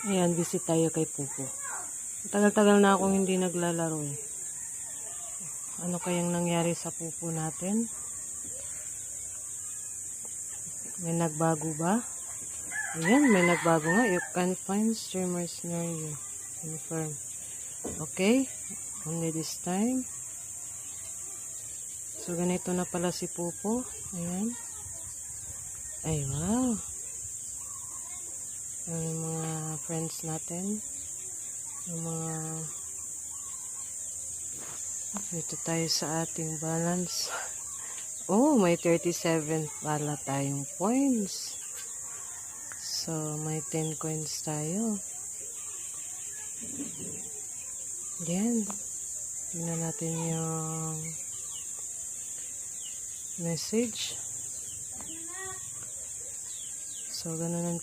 Ayan, visit tayo kay Pupo. Tagal-tagal na akong hindi naglalaro eh. Ano kayang nangyari sa Pupo natin? May nagbago ba? Ayan, may nagbago nga. You can find streamers near you. Confirm. Okay. Only this time. So, ganito na pala si Pupo. Ayan. Ay, wow. Yung mga friends natin. Yung mga... Dito tayo sa ating balance. Oh, may 37 pala tayong points. So, may 10 coins tayo. Yan. Tingnan natin yung message. So, ganun